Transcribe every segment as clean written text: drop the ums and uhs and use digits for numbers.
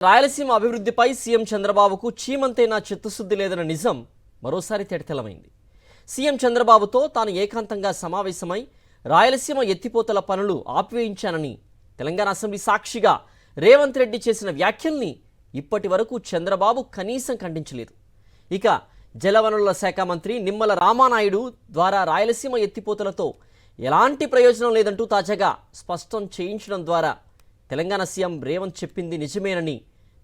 రాయలసీమ అభివృద్ధిపై సీఎం చంద్రబాబుకు చీమంతైనా చిత్తశుద్ధి లేదన్న నిజం మరోసారి తేటతెల్లమైంది. సీఎం చంద్రబాబుతో తాను ఏకాంతంగా సమావేశమై రాయలసీమ ఎత్తిపోతల పనులు ఆపివేయించానని తెలంగాణ అసెంబ్లీ సాక్షిగా రేవంత్ రెడ్డి చేసిన వ్యాఖ్యల్ని ఇప్పటి వరకు చంద్రబాబు కనీసం ఖండించలేదు. ఇక జలవనరుల శాఖ మంత్రి నిమ్మల రామానాయుడు ద్వారా రాయలసీమ ఎత్తిపోతలతో ఎలాంటి ప్రయోజనం లేదంటూ తాజాగా స్పష్టం చేయించడం ద్వారా తెలంగాణ సీఎం రేవంత్ చెప్పింది నిజమేనని,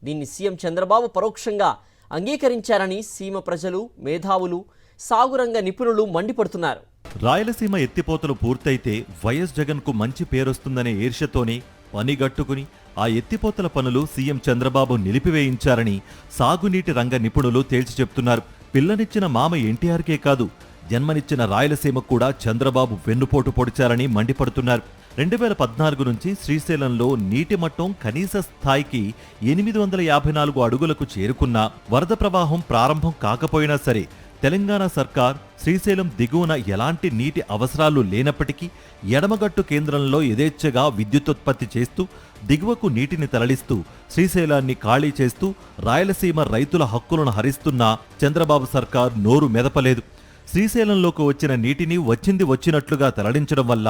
దీన్ని సీఎం చంద్రబాబు పరోక్షంగా అంగీకరించారని సీమ ప్రజలు, మేధావులు, సాగురంగ నిపుణులు మండిపడుతున్నారు. రాయలసీమ ఎత్తిపోతలు పూర్తయితే వైఎస్ జగన్కు మంచి పేరొస్తుందనే ఈర్ష్యతోనే పనిగట్టుకుని ఆ ఎత్తిపోతల పనులు సీఎం చంద్రబాబు నిలిపివేయించారని సాగునీటి రంగ నిపుణులు తేల్చి చెప్తున్నారు. పిల్లనిచ్చిన మామ ఎన్టీఆర్కే కాదు, జన్మనిచ్చిన రాయలసీమ కూడా చంద్రబాబు వెన్నుపోటు పొడిచారని మండిపడుతున్నారు. 2014 నుంచి శ్రీశైలంలో నీటి మట్టం కనీస స్థాయికి 854 అడుగులకు చేరుకున్నా వరద ప్రవాహం ప్రారంభం కాకపోయినా సరే తెలంగాణ సర్కార్ శ్రీశైలం దిగువన ఎలాంటి నీటి అవసరాలు లేనప్పటికీ ఎడమగట్టు కేంద్రంలో యథేచ్ఛగా విద్యుతుత్పత్తి చేస్తూ దిగువకు నీటిని తరలిస్తూ శ్రీశైలాన్ని ఖాళీ చేస్తూ రాయలసీమ రైతుల హక్కులను హరిస్తున్నా చంద్రబాబు సర్కార్ నోరు మెదపలేదు. శ్రీశైలంలోకి వచ్చిన నీటిని వచ్చింది వచ్చినట్లుగా తరలించడం వల్ల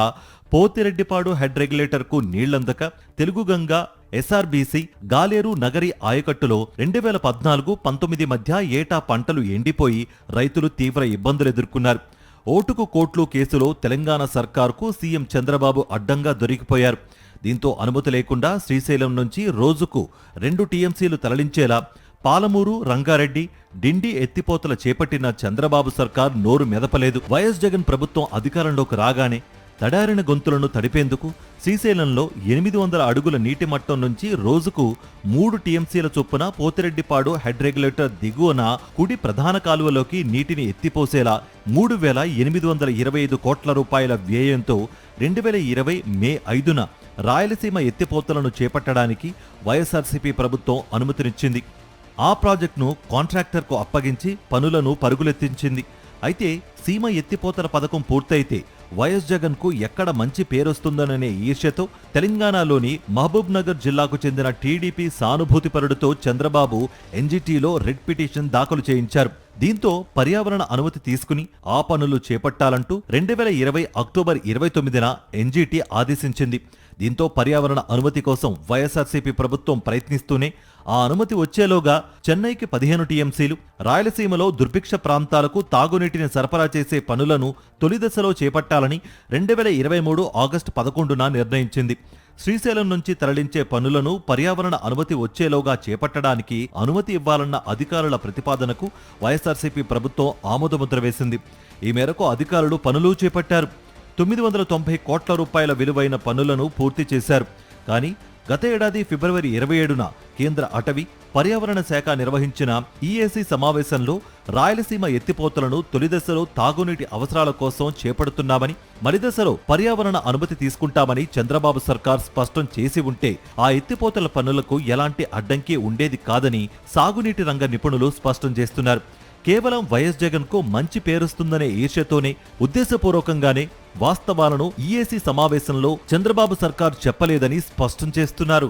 పోతిరెడ్డిపాడు హెడ్ రెగ్యులేటర్కు నీళ్లందక తెలుగుగంగ, ఎస్ఆర్బీసీ, గాలేరు నగరి ఆయకట్టులో 2014-19 మధ్య ఏటా పంటలు ఎండిపోయి రైతులు తీవ్ర ఇబ్బందులెదుర్కొన్నారు. ఓటుకు కోట్లు కేసులో తెలంగాణ సర్కార్కు సీఎం చంద్రబాబు అడ్డంగా దొరికిపోయారు. దీంతో అనుమతి లేకుండా శ్రీశైలం నుంచి రోజుకు 2 టీఎంసీలు తరలించేలా పాలమూరు, రంగారెడ్డి, డిండి ఎత్తిపోతల చేపట్టిన చంద్రబాబు సర్కార్ నోరు మెదపలేదు. వైఎస్ జగన్ ప్రభుత్వం అధికారంలోకి రాగానే తడారిన గొంతులను తడిపేందుకు శ్రీశైలంలో 800 అడుగుల నీటి మట్టం నుంచి రోజుకు 3 టీఎంసీల చొప్పున పోతిరెడ్డిపాడు హెడ్ రెగ్యులేటర్ దిగువన కుడి ప్రధాన కాలువలోకి నీటిని ఎత్తిపోసేలా 3,825 కోట్ల రూపాయల వ్యయంతో 2020 మే 5న రాయలసీమ ఎత్తిపోతలను చేపట్టడానికి వైఎస్ఆర్సీపీ ప్రభుత్వం అనుమతినిచ్చింది. ఆ ప్రాజెక్టును కాంట్రాక్టర్కు అప్పగించి పనులను పరుగులెత్తించింది. అయితే సీమ ఎత్తిపోతల పథకం పూర్తయితే వైఎస్ జగన్కు ఎక్కడ మంచి పేరొస్తుందననే ఈర్ష్యతో తెలంగాణలోని మహబూబ్ నగర్ జిల్లాకు చెందిన టీడీపీ సానుభూతిపరుడితో చంద్రబాబు ఎన్జీటీలో రెడ్ పిటిషన్ దాఖలు చేయించారు. దీంతో పర్యావరణ అనుమతి తీసుకుని ఆ పనులు చేపట్టాలంటూ 2020 అక్టోబర్ 29న ఎన్జీటీ ఆదేశించింది. దీంతో పర్యావరణ అనుమతి కోసం వైఎస్ఆర్సీపీ ప్రభుత్వం ప్రయత్నిస్తూనే ఆ అనుమతి వచ్చేలోగా చెన్నైకి 15 టీఎంసీలు, రాయలసీమలో దుర్భిక్ష ప్రాంతాలకు తాగునీటిని సరఫరా చేసే పనులను తొలిదశలో చేపట్టాలని 2023 ఆగస్టు 11న నిర్ణయించింది. శ్రీశైలం నుంచి తరలించే పనులను పర్యావరణ అనుమతి వచ్చేలోగా చేపట్టడానికి అనుమతి ఇవ్వాలన్న అధికారుల ప్రతిపాదనకు వైఎస్ఆర్సీపీ ప్రభుత్వం ఆమోదముద్ర వేసింది. ఈ మేరకు అధికారులు పనులు చేపట్టారు. 990 కోట్ల రూపాయల విలువైన పనులను పూర్తి చేశారు. కానీ గత ఏడాది ఫిబ్రవరి 27న కేంద్ర అటవీ, పర్యావరణ శాఖ నిర్వహించిన ఈఏసీ సమావేశంలో రాయలసీమ ఎత్తిపోతలను తొలిదశలో తాగునీటి అవసరాల కోసం చేపడుతున్నామని, మలిదశలో పర్యావరణ అనుమతి తీసుకుంటామని చంద్రబాబు సర్కార్ స్పష్టం చేసి ఉంటే ఆ ఎత్తిపోతల పనులకు ఎలాంటి అడ్డంకి ఉండేది కాదని సాగునీటి రంగ నిపుణులు స్పష్టం చేస్తున్నారు. కేవలం వైఎస్ జగన్కు మంచి పేరొస్తుందనే ఈర్ష్యతోనే ఉద్దేశపూర్వకంగానే వాస్తవాలను ఈఏసీ సమావేశంలో చంద్రబాబు సర్కార్ చెప్పలేదని స్పష్టం చేస్తున్నారు.